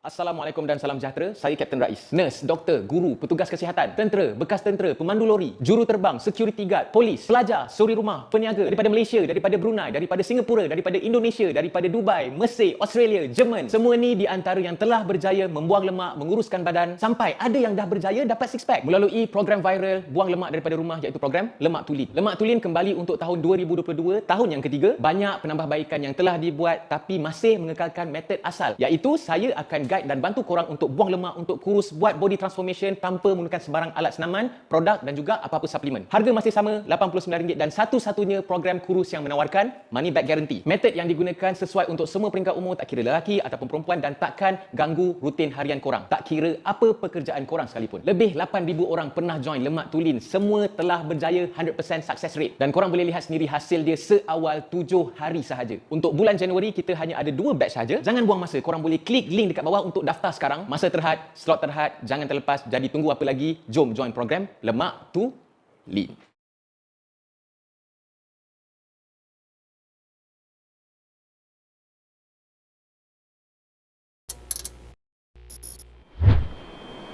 Assalamualaikum dan salam sejahtera. Saya Kapten Rais. Nurse, doktor, guru, petugas kesihatan, tentera, bekas tentera, pemandu lori, juru terbang, security guard, polis, pelajar, suri rumah, peniaga daripada Malaysia, daripada Brunei, daripada Singapura, daripada Indonesia, daripada Dubai, Mesir, Australia, Jerman. Semua ni di antara yang telah berjaya membuang lemak, menguruskan badan sampai ada yang dah berjaya dapat six pack melalui program viral buang lemak daripada rumah iaitu program Lemak Tulin. Lemak Tulin kembali untuk tahun 2022, tahun yang ketiga. Banyak penambahbaikan yang telah dibuat tapi masih mengekalkan metod asal iaitu saya akan guide dan bantu korang untuk buang lemak, untuk kurus, buat body transformation tanpa menggunakan sebarang alat senaman, produk dan juga apa-apa suplemen. Harga masih sama RM89 dan satu-satunya program kurus yang menawarkan money back guarantee. Metod yang digunakan sesuai untuk semua peringkat umur, tak kira lelaki ataupun perempuan, dan takkan ganggu rutin harian korang. Tak kira apa pekerjaan korang sekalipun. Lebih 8,000 orang pernah join Lemak Tulin. Semua telah berjaya 100% success rate. Dan korang boleh lihat sendiri hasil dia seawal 7 hari sahaja. Untuk bulan Januari kita hanya ada 2 batch sahaja. Jangan buang masa. Korang boleh klik link dekat bawah untuk daftar sekarang. Masa terhad, slot terhad, jangan terlepas. Jadi tunggu apa lagi? Jom join program Lemak Tulin.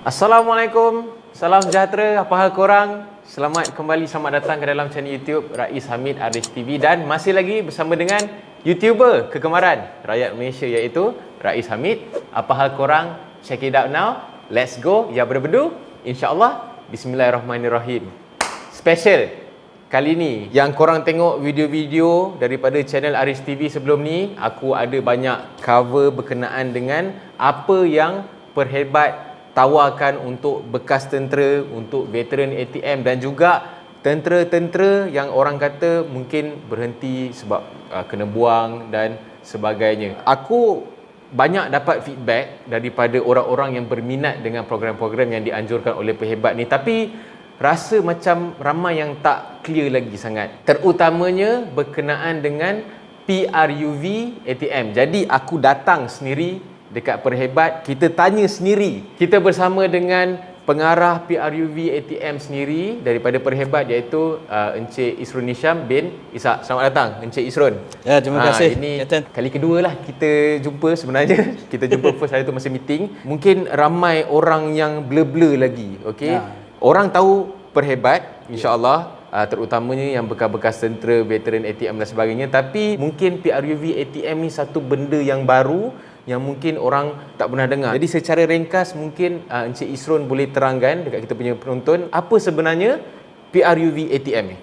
Assalamualaikum, salam sejahtera, apa hal korang? Selamat kembali, selamat datang ke dalam channel YouTube Rais Hamid Arif TV dan masih lagi bersama dengan YouTuber kegemaran rakyat Malaysia iaitu Rais Hamid. Apa hal korang? Check it out now. Let's go. Ya berbedu. InsyaAllah. Bismillahirrahmanirrahim. Special kali ni yang korang tengok video-video daripada channel Aris TV sebelum ni, aku ada banyak cover berkenaan dengan apa yang Perhebat tawarkan untuk bekas tentera, untuk veteran ATM dan juga tentera-tentera yang orang kata mungkin berhenti sebab kena buang dan sebagainya. Aku banyak dapat feedback daripada orang-orang yang berminat dengan program-program yang dianjurkan oleh Perhebat ni, tapi rasa macam ramai yang tak clear lagi sangat, terutamanya berkenaan dengan PRUV ATM. Jadi aku datang sendiri dekat Perhebat, kita tanya sendiri. Kita bersama dengan pengarah PRUV ATM sendiri daripada Perhebat iaitu Encik Isrun Hisham bin Ishak. Selamat datang Encik Isrun. Ya, terima kasih. Ini kali kedua lah kita jumpa sebenarnya. Kita jumpa first hari tu masa meeting. Mungkin ramai orang yang blur-blur lagi. Okey. Orang tahu Perhebat insya-Allah, terutamanya yang bekas-bekas tentera, veteran ATM dan sebagainya, tapi mungkin PRUV ATM ni satu benda yang baru yang mungkin orang tak pernah dengar. Jadi secara ringkas mungkin Encik Isrun boleh terangkan dekat kita punya penonton apa sebenarnya PRUV ATM ni.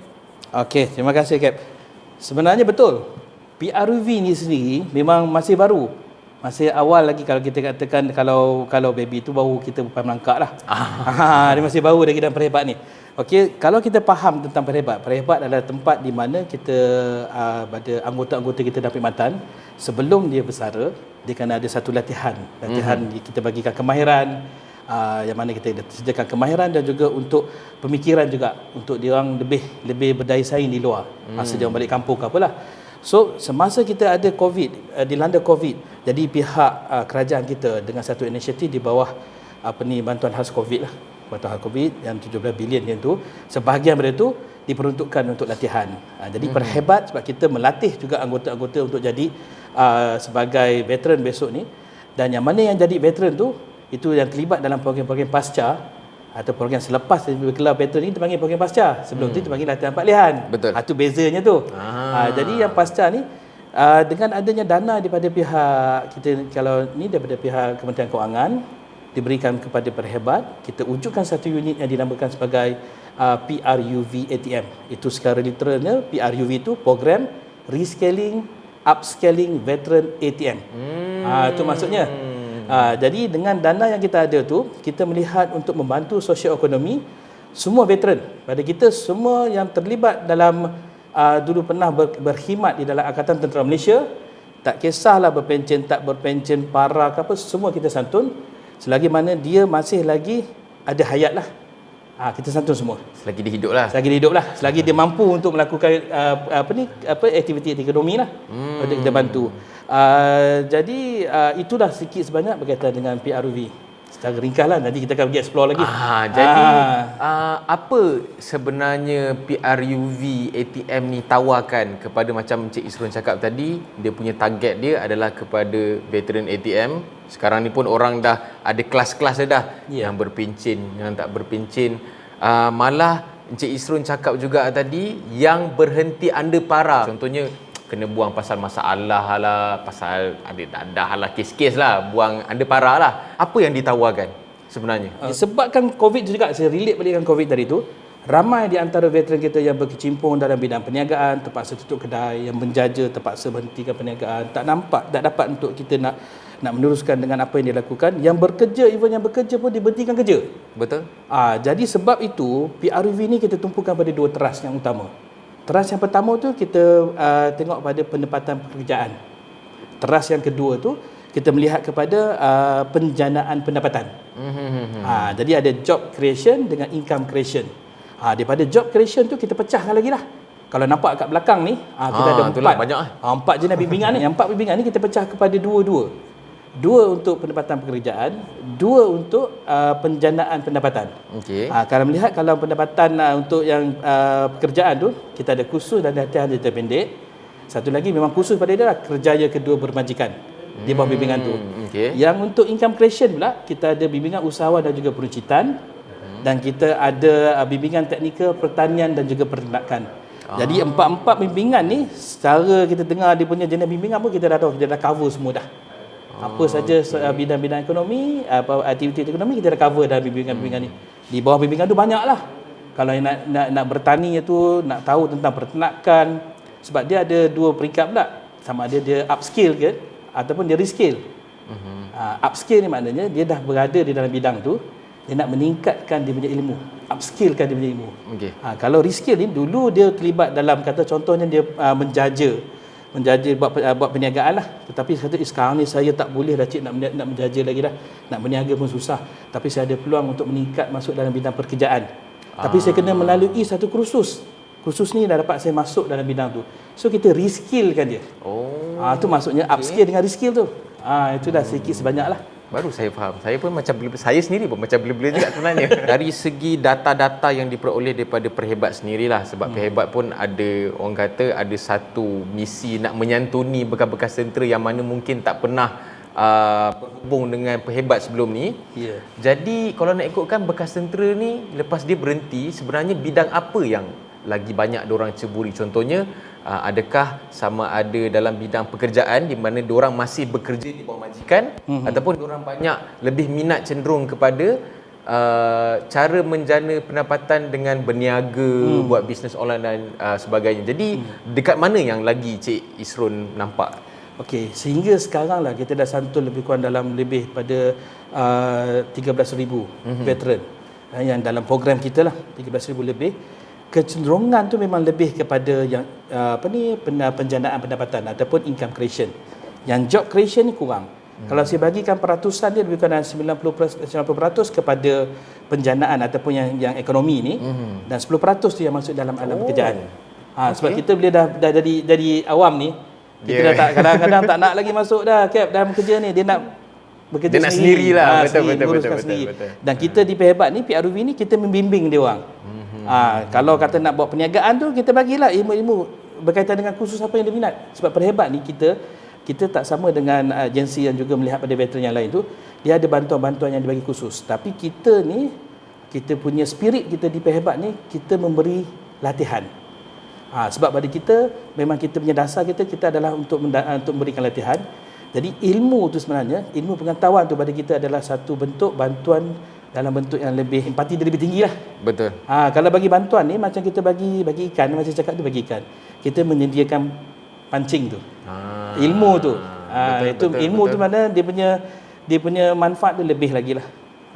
Okey, terima kasih Kap. Sebenarnya betul. PRUV ni sendiri memang masih baru. Masih awal lagi kalau kita katakan kalau baby tu baru kita bukan melangkak lah. Dia masih baru lagi dalam Perhebat ni. Okey, kalau kita faham tentang Perhebat adalah tempat di mana kita ada anggota-anggota kita dalam perkhidmatan sebelum dia bersara, dia kena ada satu latihan. Kita bagikan kemahiran, yang mana kita sediakan kemahiran dan juga untuk pemikiran juga untuk dia orang lebih berdaya saing di luar masa dia orang balik kampung ke apalah. So semasa kita ada COVID, dilanda COVID, jadi pihak kerajaan kita dengan satu inisiatif di bawah bantuan khas COVID lah, bantuan khas COVID yang 17 bilion yang tu, sebahagian daripada tu diperuntukkan untuk latihan. Jadi Perhebat sebab kita melatih juga anggota-anggota untuk jadi sebagai veteran besok ni, dan yang mana yang jadi veteran tu itu yang terlibat dalam program-program pasca atau program selepas berkelar veteran ni dipanggil program pasca. Sebelum tu dipanggil latihan pilihan. Betul. Itu bezanya tu. Jadi yang pasca ni dengan adanya dana daripada pihak kita, kalau ni daripada pihak Kementerian Kewangan diberikan kepada Perhebat, kita wujudkan satu unit yang dinamakan sebagai PRUV ATM. Itu secara literalnya PRUV itu program Rescaling Upscaling Veteran ATM. Itu maksudnya. Jadi dengan dana yang kita ada tu, kita melihat untuk membantu sosioekonomi semua veteran. Pada kita semua yang terlibat dalam dulu pernah berkhidmat di dalam Angkatan Tentera Malaysia, tak kisahlah berpencen tak berpencen, para ke apa, semua kita santun selagi mana dia masih lagi ada hayat lah. Kita santun semua. Selagi dia hidup lah. Selagi dia hidup lah. Selagi dia mampu untuk melakukan aktiviti ekonomi lah. Untuk kita bantu. Jadi itulah sikit sebanyak berkaitan dengan PRUV. Secara ringkas lah, nanti kita akan pergi explore lagi. Jadi apa sebenarnya PRUV ATM ni tawarkan kepada, macam Encik Isrun cakap tadi, dia punya target dia adalah kepada veteran ATM. Sekarang ni pun orang dah ada kelas-kelas dah, yang berpencin, yang tak berpencin. Malah Encik Isrun cakap juga tadi yang berhenti under para. Contohnya kena buang pasal masalah lah, pasal ada dadah lah, kes-kes lah, buang under para lah. Apa yang ditawarkan sebenarnya? Sebabkan COVID tu juga, saya relate balik dengan COVID tadi tu, ramai di antara veteran kita yang berkecimpung dalam bidang perniagaan, terpaksa tutup kedai, yang menjaja terpaksa berhentikan perniagaan, tak dapat untuk kita nak meneruskan dengan apa yang dia lakukan. Yang bekerja, even yang bekerja pun diberhentikan kerja. Betul. Jadi sebab itu PRUV ni kita tumpukan pada dua teras yang utama. Teras yang pertama tu kita tengok pada pendapatan pekerjaan. Teras yang kedua tu kita melihat kepada penjanaan pendapatan. Jadi ada job creation dengan income creation. Daripada job creation tu kita pecahkan lagi lah. Kalau nampak kat belakang ni, kita ada empat jenis bimbingan ni. Yang empat bimbingan ni kita pecah kepada dua-dua. Dua untuk pendapatan pekerjaan, dua untuk penjanaan pendapatan. Okey. Kalau melihat, kalau pendapatan untuk yang pekerjaan tu, kita ada kursus dan latihan jangka pendek. Satu lagi memang kursus pada dia lah, kerjaya kedua bermajikan di bawah bimbingan tu. Okay. Yang untuk income creation pula, kita ada bimbingan usahawan dan juga peruncitan. Dan kita ada bimbingan teknikal pertanian dan juga peternakan. Jadi empat-empat bimbingan ni, secara kita dengar dia punya jenis bimbingan pun kita dah tahu, kita dah cover semua dah. Apa saja bidang-bidang ekonomi, aktiviti ekonomi kita dah cover dalam bimbingan-bimbingan ni. Di bawah bimbingan tu banyaklah. Kalau nak bertani tu, nak tahu tentang peternakan, sebab dia ada dua peringkat pula. Sama ada dia upskill ke ataupun dia reskill. Upskill ni maknanya dia dah berada di dalam bidang tu, dia nak meningkatkan dia punya ilmu, upskillkan dia punya ilmu. Kalau reskill ni, dulu dia terlibat dalam, kata contohnya dia menjaja buat perniagaan lah. Tetapi sekarang ni saya tak boleh dah, cik, nak menjaja lagi dah. Nak berniaga pun susah. Tapi saya ada peluang untuk meningkat masuk dalam bidang pekerjaan. Tapi saya kena melalui satu kursus. Kursus ni dah dapat saya masuk dalam bidang tu. So kita reskillkan dia. Tu maksudnya upskill dengan reskill tu. Itu dah sedikit sebanyak lah. Baru saya faham. Saya pun macam saya sendiri pun macam blur-blur juga sebenarnya. Dari segi data-data yang diperoleh daripada Perhebat sendirilah, sebab Perhebat pun ada, orang kata ada satu misi nak menyantuni bekas-bekas tentera yang mana mungkin tak pernah berhubung dengan Perhebat sebelum ni. Jadi kalau nak ikutkan bekas tentera ni, lepas dia berhenti, sebenarnya bidang apa yang lagi banyak diorang ceburi? Contohnya, adakah sama ada dalam bidang pekerjaan di mana diorang masih bekerja di bawah majikan, ataupun diorang banyak lebih minat cenderung kepada cara menjana pendapatan dengan berniaga, buat bisnes online dan sebagainya. Jadi dekat mana yang lagi Cik Isrun nampak? Okey, sehingga sekarang lah kita dah santun lebih kurang dalam lebih pada 13,000 veteran yang dalam program kita lah, 13,000 lebih. Kecenderungan tu memang lebih kepada yang penjanaan pendapatan ataupun income creation. Yang job creation ni kurang. Kalau saya bagikan peratusan dia lebih kurang 90% kepada penjanaan ataupun yang ekonomi ni, dan 10% tu yang masuk dalam alam pekerjaan. Sebab kita bila dah jadi awam ni, kita dah tak, kadang-kadang tak nak lagi masuk dah dalam kerja ni, dia nak bekerja sendiri lah. Betul. Dan kita di Perhebat ni, PRUV ni, kita membimbing dia orang. Kalau kata nak buat perniagaan tu, kita bagilah ilmu-ilmu berkaitan dengan kursus apa yang dia minat. Sebab Perhebat ni kita tak sama dengan agensi yang juga melihat pada veteran yang lain tu. Dia ada bantuan-bantuan yang dibagi khusus. Tapi kita ni, kita punya spirit kita di Perhebat ni, kita memberi latihan. Sebab pada kita, memang kita punya dasar kita adalah untuk memberikan latihan. Jadi ilmu tu sebenarnya, ilmu pengetahuan tu pada kita adalah satu bentuk bantuan dalam bentuk yang lebih empati, dia lebih tinggi lah. Betul. Kalau bagi bantuan ni, macam kita bagi ikan, macam cakap tu bagi ikan. Kita menyediakan pancing tu. Ilmu tu. Ilmu tu mana dia punya manfaat tu lebih lagi lah.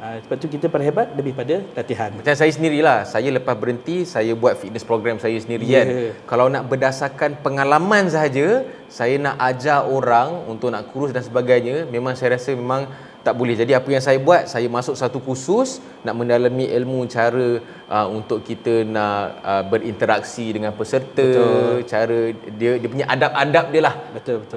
Sebab tu kita Perhebat lebih pada latihan. Macam saya sendirilah, saya lepas berhenti, saya buat fitness program saya sendiri kan. Kalau nak berdasarkan pengalaman sahaja, saya nak ajar orang untuk nak kurus dan sebagainya, memang saya rasa memang tak boleh. Jadi apa yang saya buat, saya masuk satu kursus nak mendalami ilmu cara untuk kita nak berinteraksi dengan peserta. Cara dia punya adab-adab dia lah. Betul.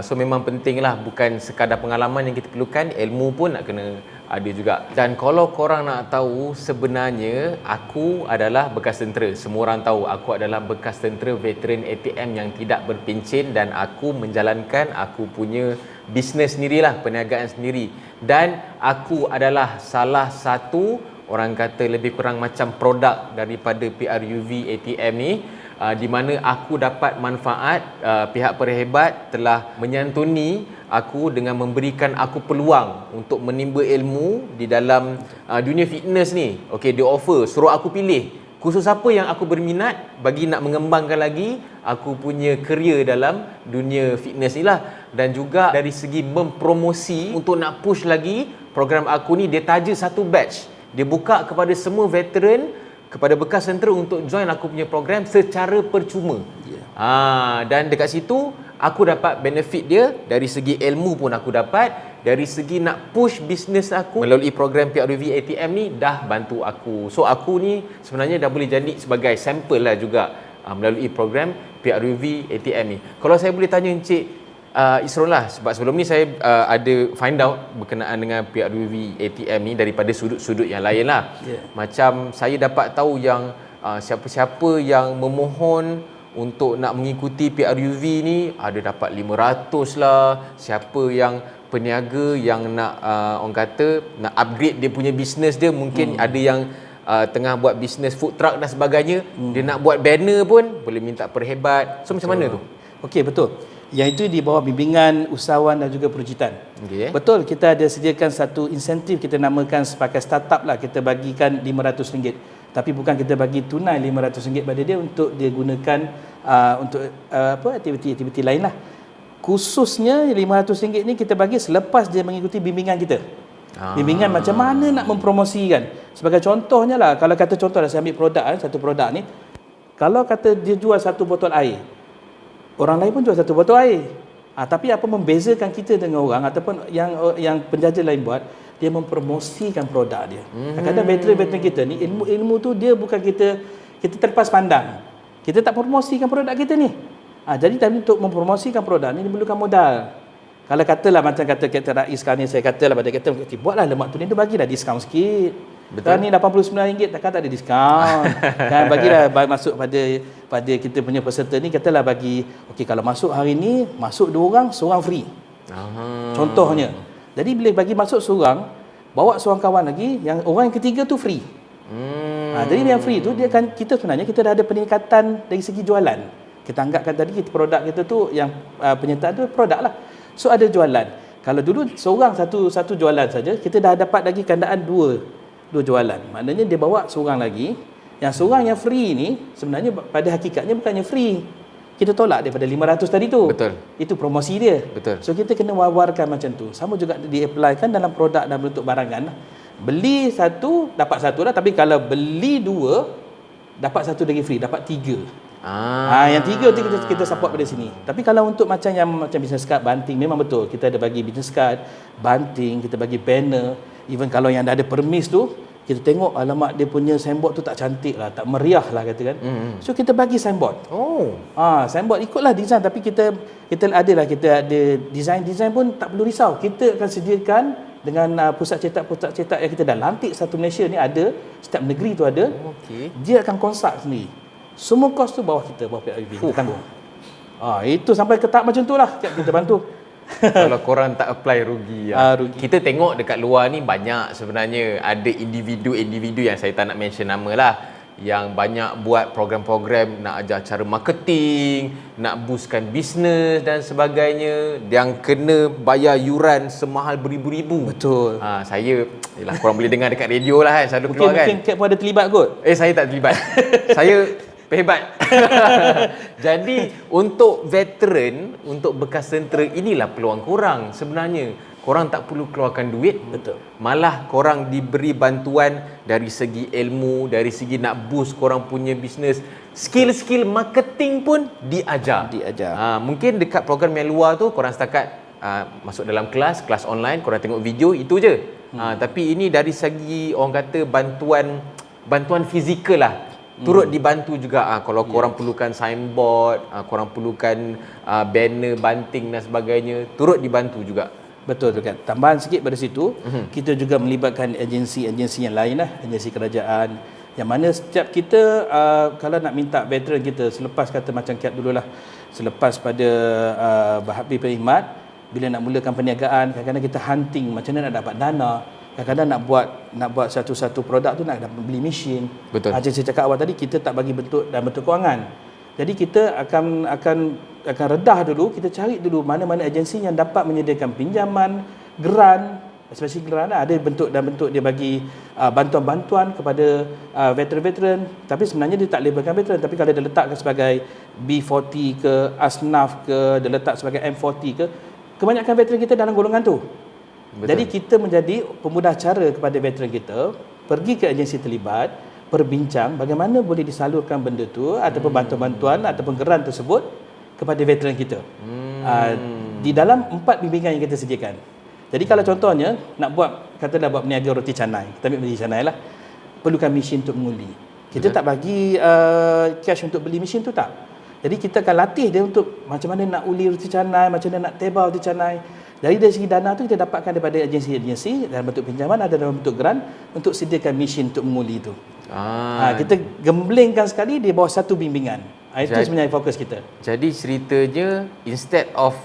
So memang penting lah, bukan sekadar pengalaman yang kita perlukan, ilmu pun nak kena ada juga. Dan kalau korang nak tahu, sebenarnya aku adalah bekas tentera. Semua orang tahu aku adalah bekas tentera veteran ATM yang tidak berpencen, dan aku menjalankan aku punya bisnes sendirilah, perniagaan sendiri. Dan aku adalah salah satu, orang kata lebih kurang macam produk daripada PRUV ATM ni, di mana aku dapat manfaat, pihak perhebat telah menyantuni aku dengan memberikan aku peluang untuk menimba ilmu di dalam dunia fitness ni. Okey, dia offer, suruh aku pilih khusus apa yang aku berminat bagi nak mengembangkan lagi aku punya career dalam dunia fitness ni lah. Dan juga dari segi mempromosi untuk nak push lagi program aku ni, dia taja satu batch. Dia buka kepada semua veteran, kepada bekas tentera untuk join aku punya program secara percuma. Dan dekat situ aku dapat benefit dia, dari segi ilmu pun aku dapat, dari segi nak push bisnes aku melalui program PRUV ATM ni dah bantu aku. So aku ni sebenarnya dah boleh jadi sebagai sampel lah juga melalui program PRUV ATM ni. Kalau saya boleh tanya Encik Isron lah, sebab sebelum ni saya ada find out berkenaan dengan PRUV ATM ni daripada sudut-sudut yang lain lah. Macam saya dapat tahu yang siapa-siapa yang memohon untuk nak mengikuti PRUV ni ada dapat 500 lah. Siapa yang peniaga yang nak orang kata nak upgrade dia punya bisnes dia, mungkin ada yang tengah buat bisnes food truck dan sebagainya, dia nak buat banner pun boleh minta perhebat. So macam mana tu? Okey, betul. Yang itu di bawah bimbingan usahawan dan juga perujutan. Betul, kita ada sediakan satu insentif, kita namakan sebagai startup lah. Kita bagikan RM500. Tapi bukan kita bagi tunai RM500 pada dia untuk dia gunakan untuk aktiviti-aktiviti lain lah. Khususnya RM500 ni kita bagi selepas dia mengikuti bimbingan kita. Bimbingan macam mana nak mempromosikan. Sebagai contohnya lah, kalau kata contoh lah, saya ambil produk, satu produk ni, kalau kata dia jual satu botol air, orang lain pun jual satu botol air. Tapi apa membezakan kita dengan orang ataupun yang penjaja lain buat, dia mempromosikan produk dia. Kadang-kadang veteran-veteran kita ni, ilmu tu dia bukan kita terlepas pandang. Kita tak promosikan produk kita ni. Jadi untuk mempromosikan produk ni diperlukan modal. Kalau katalah macam kata Rais sekarang ni, saya katalah pada kata, buatlah lemak tu ni, dia bagilah diskaun sikit. Betul. Ni RM89, takkan tak ada diskaun. Kan bagilah masuk pada kita punya peserta ni, katalah bagi okey, kalau masuk hari ni masuk 2 orang, seorang free. Contohnya. Jadi bila bagi masuk seorang, bawa seorang kawan lagi, yang orang yang ketiga tu free. Jadi yang free tu dia kan, kita sebenarnya kita dah ada peningkatan dari segi jualan. Kita anggapkan tadi produk kita tu yang penyertaan tu produk lah. So ada jualan. Kalau dulu seorang satu jualan saja, kita dah dapat lagi kandaan dua jualan. Maknanya dia bawa seorang lagi. Yang seorang yang free ni sebenarnya pada hakikatnya bukannya free. Kita tolak daripada 500 tadi tu. Betul. Itu promosi dia. Betul. So kita kena war-warkan macam tu. Sama juga di-applykan dalam produk dalam bentuk barangan. Beli satu dapat satu lah, tapi kalau beli 2 dapat satu lagi free, dapat 3. Yang 3 tu kita support pada sini. Tapi kalau untuk macam business card, banting, memang betul kita ada bagi business card, banting, kita bagi banner. Even kalau yang dah ada permis tu, kita tengok alamak dia punya signboard tu tak cantik lah, tak meriah lah katakan. So kita bagi signboard. Signboard ikutlah design, tapi kita ada design pun tak perlu risau. Kita akan sediakan dengan pusat cetak yang kita dah lantik satu Malaysia ni, ada setiap negeri tu ada. Dia akan konsult sendiri. Semua kos tu bawah kita, bawah PRUV, kita tanggung. Itu sampai ke tahap macam tu lah kita bantu. Kalau korang tak apply rugi. Kita tengok dekat luar ni banyak sebenarnya, ada individu yang saya tak nak mention nama lah, yang banyak buat program-program nak ajar cara marketing, nak boostkan bisnes dan sebagainya, yang kena bayar yuran semahal beribu-ribu. Betul. Saya korang boleh dengar dekat radio lah kan, selalu keluar kan. Mungkin Kak pun ada terlibat kot. Saya tak terlibat. Saya hebat. Jadi untuk veteran, untuk bekas tentera, inilah peluang korang sebenarnya. Korang tak perlu keluarkan duit. Betul. Malah korang diberi bantuan dari segi ilmu, dari segi nak boost korang punya bisnes. Skill-skill marketing pun diajar. Mungkin dekat program yang luar tu korang setakat masuk dalam kelas online, korang tengok video, itu je. Tapi ini dari segi orang kata bantuan fizikal lah. Turut dibantu juga. Kalau korang perlukan signboard, korang perlukan banner, banting dan sebagainya, turut dibantu juga. Betul tu kan. Tambahan sikit pada situ, kita juga melibatkan agensi-agensi yang lain lah, agensi kerajaan. Yang mana setiap kita kalau nak minta veteran kita selepas kata macam Cap dululah, selepas pada Habib Perkhidmat, bila nak mulakan perniagaan, kadang-kadang kita hunting macam mana nak dapat dana. Kadang-kadang nak buat satu-satu produk tu nak dapat beli mesin. Betul. Macam saya cakap awal tadi, kita tak bagi bentuk dan bentuk kewangan. Jadi kita akan redah dulu, kita cari dulu mana-mana agensi yang dapat menyediakan pinjaman, grant, especially grant lah. Ada bentuk dan bentuk dia bagi bantuan-bantuan kepada veteran-veteran. Tapi sebenarnya dia tak labelkan veteran, tapi kalau dia letakkan sebagai B40 ke, Asnaf ke, dia letak sebagai M40 ke, kebanyakan veteran kita dalam golongan tu. Betul. Jadi kita menjadi pemudah cara kepada veteran kita pergi ke agensi terlibat, berbincang bagaimana boleh disalurkan benda tu ataupun bantuan-bantuan ataupun grant tersebut kepada veteran kita. Di dalam 4 bimbingan yang kita sediakan. Jadi kalau contohnya nak buat, katalah buat berniaga roti canai, kita ambil roti canai lah, perlukan mesin untuk mengundi. Kita tak bagi cash untuk beli mesin tu, tak. Jadi kita akan latih dia untuk macam mana nak uli roti canai, macam mana nak tebal roti canai. Dari segi dana tu kita dapatkan daripada agensi-agensi dalam bentuk pinjaman, ada dalam bentuk grant untuk sediakan mesin untuk menguli tu. Kita gemblengkan sekali di bawah satu bimbingan. Itu sebenarnya fokus kita. Jadi ceritanya instead of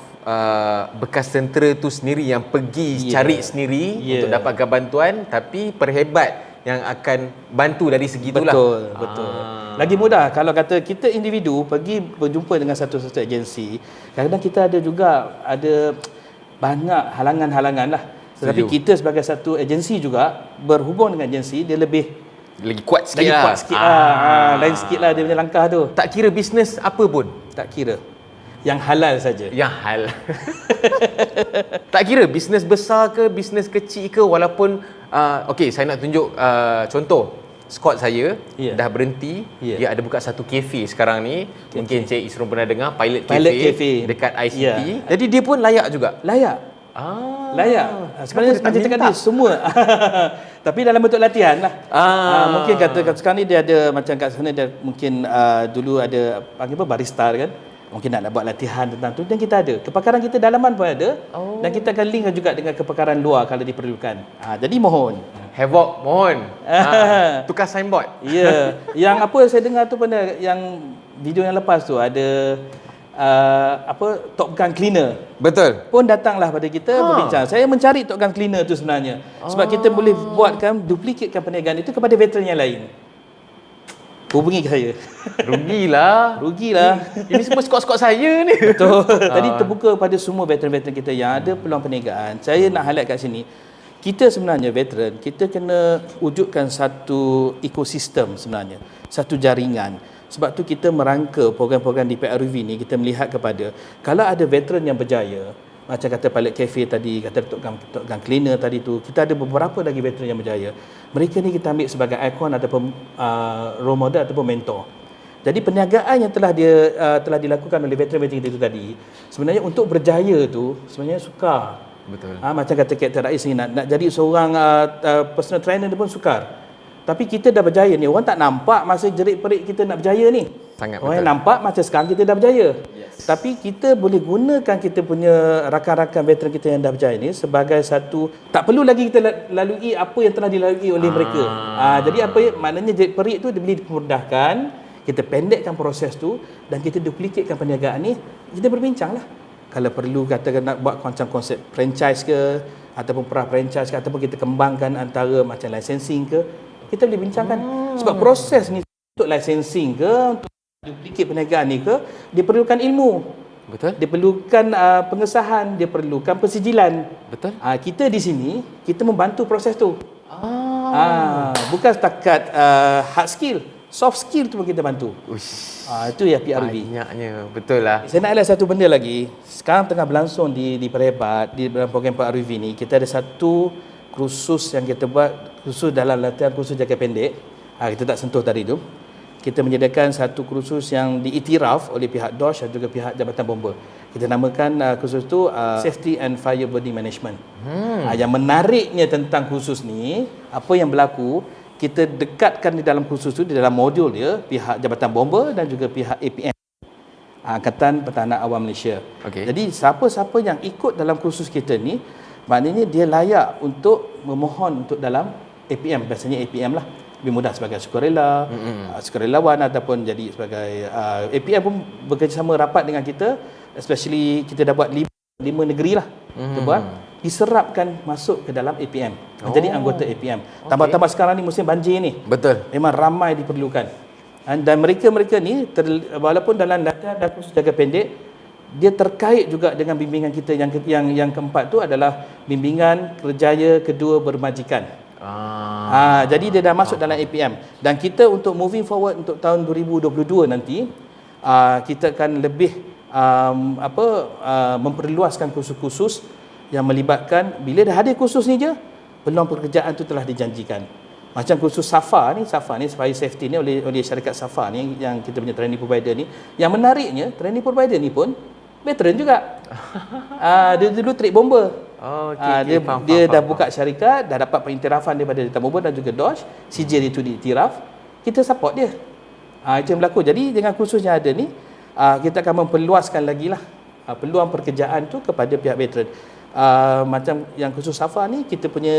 bekas tentera tu sendiri yang pergi cari sendiri untuk dapatkan bantuan, tapi perhebat yang akan bantu dari segi itulah. Betul. Lagi mudah kalau kata kita individu pergi berjumpa dengan satu-satu agensi, kadang-kadang kita ada banyak halangan-halangan lah. Tetapi kita sebagai satu agensi juga berhubung dengan agensi, dia lagi kuat sikit lah. Lain sikit lah dia punya langkah tu. Tak kira bisnes apa pun. Tak kira. Yang halal saja. Yang halal. Tak kira bisnes besar ke, bisnes kecil ke, walaupun okey, saya nak tunjuk contoh. Scott saya dah berhenti. Dia ada buka satu kafe sekarang ni. Mungkin Cik Isron pernah dengar, Pilot Cafe dekat ICT. Jadi dia pun layak juga. Layak. Sebenarnya macam cakap dia semua. Tapi dalam bentuk latihan lah. Mungkin kata sekarang ni dia ada macam kat sana dia mungkin dulu ada panggil apa, barista kan. Mungkin nak buat latihan tentang tu, dan kita ada. Kepakaran kita dalaman pun ada. Dan kita akan link juga dengan kepakaran luar kalau diperlukan. Jadi mohon. Havoc, mohon. Tukar signboard. Ya. Yang apa saya dengar tu pernah, yang video yang lepas tu ada Top Gun Cleaner. Betul. Pun datanglah pada kita berbincang. Saya mencari Top Gun Cleaner tu sebenarnya. Sebab kita boleh buatkan, duplikatkan perniagaan itu kepada veteran yang lain. Hubungi saya. Rugilah. Ini semua skot-skot saya ni. Betul. Tadi terbuka pada semua veteran-veteran kita yang ada peluang perniagaan. Saya nak highlight kat sini, kita sebenarnya veteran, kita kena wujudkan satu ekosistem sebenarnya, satu jaringan. Sebab tu kita merangka program-program di PRUV ni, kita melihat kepada kalau ada veteran yang berjaya, macam kata Pilot Cafe tadi, kata Top Gun Cleaner tadi tu, kita ada beberapa lagi veteran yang berjaya. Mereka ni kita ambil sebagai ikon ataupun role model ataupun mentor. Jadi perniagaan yang telah dilakukan oleh veteran-veteran kita itu tadi, sebenarnya untuk berjaya tu sebenarnya sukar. Betul. Macam kata Kapten Rais ni, nak jadi seorang personal trainer dia pun sukar. Tapi kita dah berjaya ni, orang tak nampak masa jerit-perit kita nak berjaya ni. Sangat orang betul. Nampak macam sekarang kita dah berjaya. Yes. Tapi kita boleh gunakan kita punya rakan-rakan veteran kita yang dah berjaya ni sebagai satu, tak perlu lagi kita lalui apa yang telah dilalui oleh mereka. Jadi apa maknanya jerit-perit tu dia boleh dimudahkan, kita pendekkan proses tu dan kita duplikatkan perniagaan ni. Kita berbincang lah. Kalau perlu katakan nak buat macam konsep franchise ke, ataupun pra-franchise ke, ataupun kita kembangkan antara macam licensing ke, kita boleh bincangkan. Sebab proses ni untuk licensing ke, untuk duplikat perniagaan ni ke, dia perlukan ilmu. Betul. Dia perlukan pengesahan, dia perlukan persijilan. Betul. Kita di sini, kita membantu proses tu. Bukan setakat hard skill, soft skill tu pun kita bantu. Itu ya PRUV. Banyaknya, betul lah. Saya nak highlight satu benda lagi. Sekarang tengah berlangsung di Perhebat, di dalam program PRUV ni, kita ada satu kursus yang kita buat, khusus dalam latihan kursus jangka pendek. Kita tak sentuh tadi tu. Kita menyediakan satu kursus yang diiktiraf oleh pihak DOSH dan juga pihak Jabatan Bomba. Kita namakan kursus tu Safety and Fire Burning Management. Yang menariknya tentang kursus ni, apa yang berlaku, kita dekatkan di dalam kursus tu, di dalam modul dia, pihak Jabatan Bomba dan juga pihak APM, Angkatan Pertahanan Awam Malaysia. Okay. Jadi siapa-siapa yang ikut dalam kursus kita ni, maknanya dia layak untuk memohon untuk dalam APM, biasanya APM lah. Lebih mudah sebagai sukarela, sukarelawan ataupun jadi sebagai APM pun bekerjasama rapat dengan kita, especially kita dah buat 5 negeri lah. Kita buat diserapkan masuk ke dalam APM, menjadi anggota APM. Tambah-tambah sekarang ni musim banjir ni. Betul. Memang ramai diperlukan. Dan mereka-mereka ni walaupun dalam data dan kursus jaga pendek, dia terkait juga dengan bimbingan kita yang keempat tu adalah bimbingan kerjaya kedua bermajikan. Jadi dia dah masuk dalam APM, dan kita untuk moving forward untuk tahun 2022 nanti kita akan lebih memperluaskan kursus-kursus yang melibatkan, bila dah ada kursus ni je, peluang pekerjaan tu telah dijanjikan. Macam kursus SAFA ni Fire Safety ni oleh syarikat SAFA ni, yang kita punya training provider ni. Yang menariknya, training provider ni pun veteran juga. Dia dulu trik bomber. Dia dah buka syarikat, dah dapat pengiktirafan daripada Data Bomber dan juga DOJ, sijil itu diiktiraf, kita support dia. Itu yang berlaku. Jadi dengan kursus yang ada ni, kita akan memperluaskan lagi lah peluang pekerjaan tu kepada pihak veteran. Macam yang kursus SAFA ni, kita punya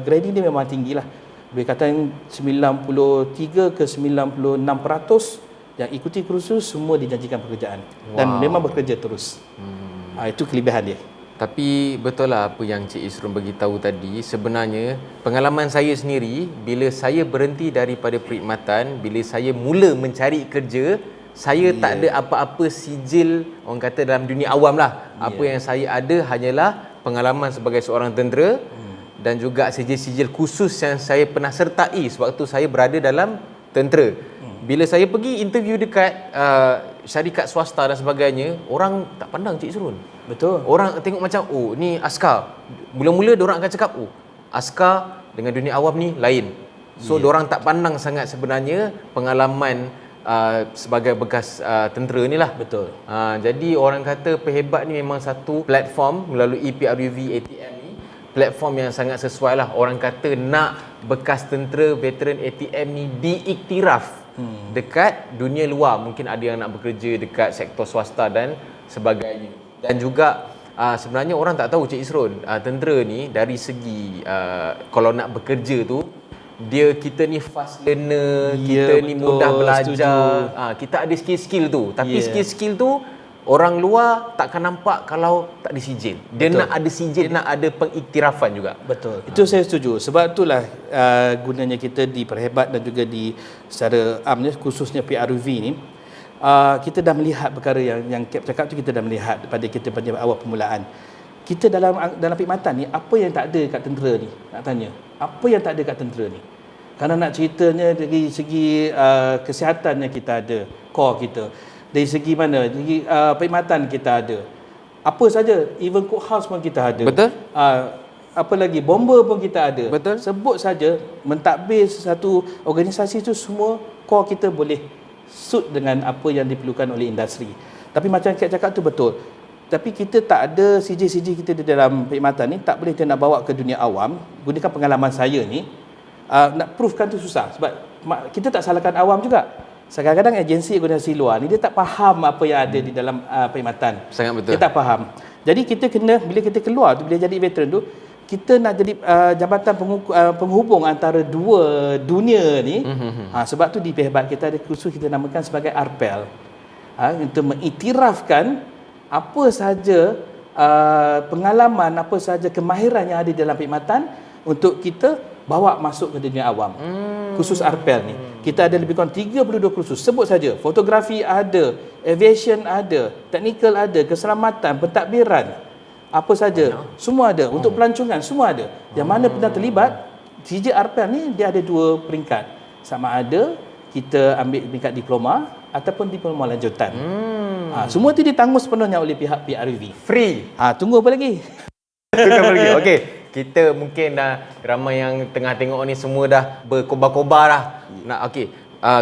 grading dia memang tinggi lah. Boleh kata 93 ke 96% yang ikuti kursus semua dijanjikan pekerjaan. Dan memang bekerja terus. Itu kelebihan dia. Tapi betul lah apa yang Cik Isrun beritahu tadi. Sebenarnya pengalaman saya sendiri, bila saya berhenti daripada perkhidmatan, bila saya mula mencari kerja, saya tak ada apa-apa sijil, orang kata dalam dunia awam lah. Apa yang saya ada hanyalah pengalaman sebagai seorang tentera dan juga sijil-sijil khusus yang saya pernah sertai sewaktu saya berada dalam tentera. Bila saya pergi interview dekat syarikat swasta dan sebagainya, orang tak pandang Cik Isrun. Betul. Orang tengok macam, oh ni askar. Mula-mula diorang akan cakap, oh askar dengan dunia awam ni lain. So diorang tak pandang sangat sebenarnya pengalaman sebagai bekas tentera ni lah. Betul. Jadi orang kata Perhebat ni memang satu platform melalui PRUV ATM ni, platform yang sangat sesuai lah. Orang kata nak bekas tentera, veteran ATM ni diiktiraf dekat dunia luar. Mungkin ada yang nak bekerja dekat sektor swasta dan sebagainya. Dan juga sebenarnya orang tak tahu Cik Isrun, tentera ni dari segi kalau nak bekerja tu, kita ni fast learner, kita ni mudah belajar. Kita ada skill-skill tu. Tapi skill-skill tu orang luar takkan nampak kalau tak ada sijil. Dia nak ada sijil, nak ada pengiktirafan juga. Betul. Itu saya setuju. Sebab itulah gunanya kita di Perhebat dan juga di secara amnya, khususnya PRUV ni, kita dah melihat perkara yang Cap cakap tu, kita dah melihat pada kita pada awal permulaan. Kita dalam perkhidmatan ni, apa yang tak ada kat tentera ni? Nak tanya, apa yang tak ada kat tentera ni? Kerana nak ceritanya dari segi kesihatan yang kita ada, core kita. Dari segi mana? Dari segi perkhidmatan kita ada. Apa saja, even cookhouse pun kita ada. Betul. Apa lagi, bomber pun kita ada. Betul. Sebut saja, mentadbir satu organisasi tu, semua core kita boleh suit dengan apa yang diperlukan oleh industri. Tapi macam Kak cakap tu betul. Tapi kita tak ada sijil-sijil kita di dalam perkhidmatan ni, tak boleh kita nak bawa ke dunia awam. Gunakan pengalaman saya ni, nak proofkan tu susah. Sebab kita tak salahkan awam juga. Kadang-kadang agensi organisasi luar ni, dia tak faham apa yang ada di dalam perkhidmatan. Sangat betul. Dia tak faham. Jadi kita kena, bila kita keluar tu, bila jadi veteran tu, kita nak jadi jabatan penghubung antara dua dunia ni. Sebab tu di Perhebat kita ada kursus kita namakan sebagai ARPEL. Untuk mengiktirafkan apa saja pengalaman, apa saja kemahiran yang ada dalam perkhidmatan untuk kita bawa masuk ke dunia awam. Khusus ARPEL ni, kita ada lebih kurang 32 kursus. Sebut saja, fotografi ada, aviation ada, teknikal ada, keselamatan, pentadbiran, apa saja, semua ada. Untuk pelancongan, semua ada. Yang mana pernah terlibat, CJ ARPEL ni dia ada 2 peringkat. Sama ada kita ambil peringkat diploma ataupun diploma lanjutan. Semua tu ditanggung sepenuhnya oleh pihak PRUV. Free. Tunggu apa lagi? Tunggu apa lagi? Okey. Kita mungkin dah, ramai yang tengah tengok ni semua dah berkobar-kobar dah.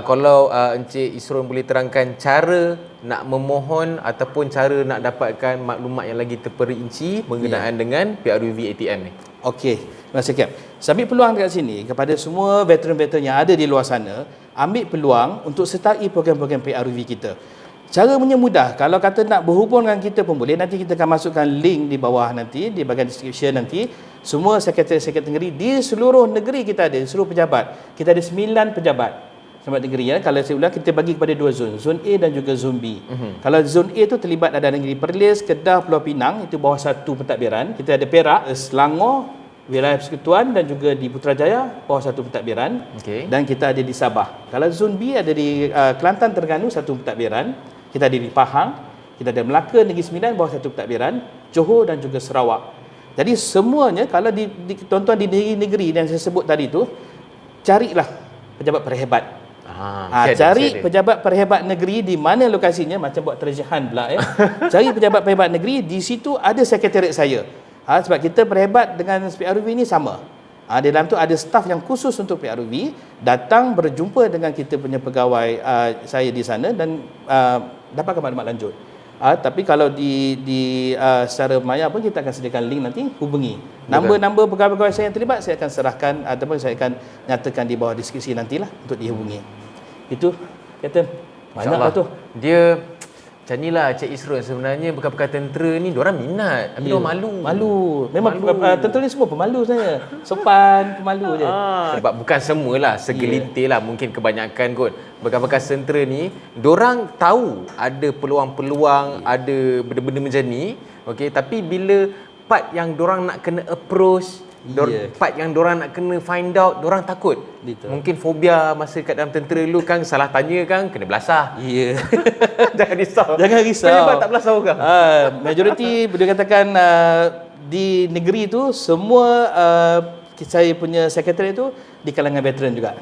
Kalau Encik Isrun boleh terangkan cara nak memohon ataupun cara nak dapatkan maklumat yang lagi terperinci berkenaan dengan PRUV ATM ni. Okey, terima kasih Cap. Saya ambil peluang dekat sini kepada semua veteran-veteran yang ada di luar sana, ambil peluang untuk sertai program-program PRUV kita. Caranya mudah. Kalau kata nak berhubung dengan kita pun boleh. Nanti kita akan masukkan link di bawah nanti, di bahagian description nanti. Semua sekretariat-sekretariat negeri di seluruh negeri kita ada, seluruh pejabat. Kita ada 9 pejabat pejabat negeri ya. Kalau saya ulang, kita bagi kepada 2 zon, zon A dan juga zon B. Kalau zon A tu terlibat ada negeri Perlis, Kedah, Pulau Pinang, itu bawah satu pentadbiran. Kita ada Perak, Selangor, wilayah Persekutuan dan juga di Putrajaya bawah satu pentadbiran. Dan kita ada di Sabah. Kalau zon B ada di Kelantan, Terengganu satu pentadbiran. Kita ada di Pahang, kita ada Melaka, Negeri Sembilan bawah satu pentadbiran, Johor dan juga Sarawak. Jadi semuanya kalau tuan-tuan di negeri-negeri yang saya sebut tadi tu, carilah pejabat perhebat. Cari pejabat perhebat negeri di mana lokasinya, macam buat terjemahan pula ya. Cari pejabat perhebat negeri, di situ ada sekretariat saya. Sebab kita perhebat dengan PRUV ni sama. Di dalam tu ada staf yang khusus untuk PRUV, datang berjumpa dengan kita punya pegawai saya di sana dan dapatkan maklumat lanjut. Tapi kalau di secara maya pun kita akan sediakan link, nanti hubungi. Nombor pegawai-pegawai saya yang terlibat saya akan serahkan ataupun saya akan nyatakan di bawah deskripsi nantilah untuk dihubungi. Itu Captain. Banyaklah tu. Dia macam ni lah Cik Isrun, sebenarnya bekas-bekas tentera ni diorang minat tapi diorang malu. Memang tentera ni semua pemalu saya. Sopan, pemalu je. Sebab bukan semualah, segelintir lah, mungkin kebanyakan kot. Bekas-bekas tentera ni diorang tahu ada peluang-peluang, ada benda-benda macam ni, okey, tapi bila part yang diorang nak kena approach, part yang diorang nak kena find out, diorang takut. Mungkin fobia masa kat dalam tentera dulu kan, salah tanya kan kena belasah. Jangan risau. Pejabat tak belasah kan? Majoriti boleh katakan di negeri tu semua saya punya sekretariat tu di kalangan veteran juga.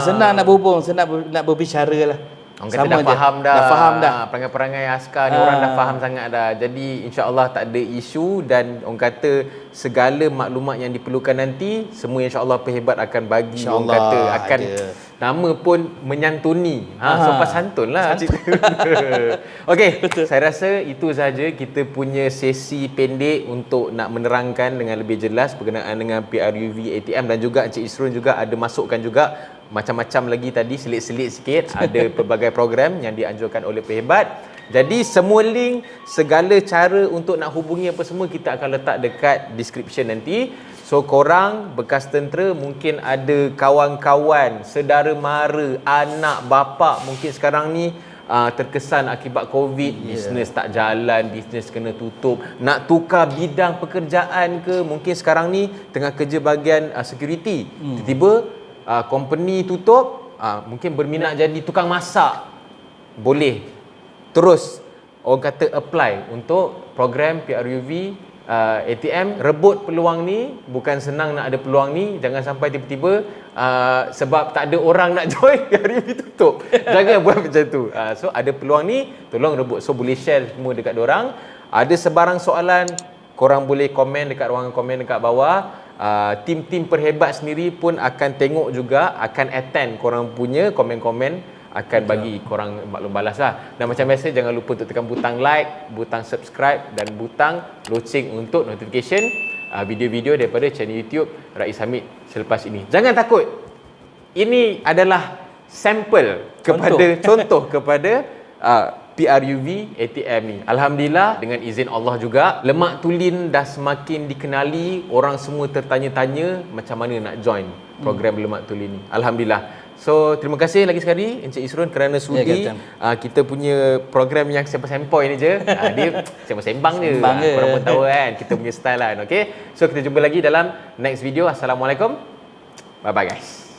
Senang nak berhubung, senang nak berbicara lah. Orang kata dah faham dah. Perangai-perangai askar ni orang dah faham sangat dah. Jadi insya-Allah tak ada isu dan orang kata segala maklumat yang diperlukan nanti semua insya-Allah perhebat akan bagi. Orang kata akan nama pun menyantuni. Sopan santun lah cerita. Okey, saya rasa itu sahaja kita punya sesi pendek untuk nak menerangkan dengan lebih jelas berkenaan dengan PRUV ATM dan juga Encik Isrun juga ada masukkan juga macam-macam lagi tadi, selit-selit sikit. Ada pelbagai program yang dianjurkan oleh perhebat. Jadi semua link, segala cara untuk nak hubungi apa semua kita akan letak dekat description nanti. So korang bekas tentera, mungkin ada kawan-kawan, saudara mara, anak, bapa mungkin sekarang ni terkesan akibat COVID, bisnes tak jalan, bisnes kena tutup, nak tukar bidang pekerjaan ke, mungkin sekarang ni tengah kerja bahagian security, tiba-tiba company tutup, mungkin berminat jadi tukang masak, boleh terus orang kata apply untuk program PRUV ATM. Rebut peluang ni, bukan senang nak ada peluang ni. Jangan sampai tiba-tiba sebab tak ada orang nak join PRUV tutup. Jangan buat macam tu. So ada peluang ni, tolong rebut. So boleh share semua dekat dorang. Ada sebarang soalan, korang boleh komen dekat ruangan komen dekat bawah. Tim-tim perhebat sendiri pun akan tengok juga, akan attend korang punya komen-komen, akan bagi korang maklum balas lah. Dan macam biasa, jangan lupa untuk tekan butang like, butang subscribe dan butang loceng untuk notification video-video daripada channel YouTube Rais Hamid selepas ini. Jangan takut, ini adalah sampel kepada contoh kepada PRUV ATM ni. Alhamdulillah, dengan izin Allah juga, lemak tulin dah semakin dikenali. Orang semua tertanya-tanya macam mana nak join program lemak tulin ni. Alhamdulillah. So terima kasih lagi sekali Encik Isrun kerana sudi kita punya program yang sempoi-sempoi ni je. Dia sembang-sembang je. Korang pun tahu kan kita punya style kan. Okay, so kita jumpa lagi dalam next video. Assalamualaikum. Bye bye guys.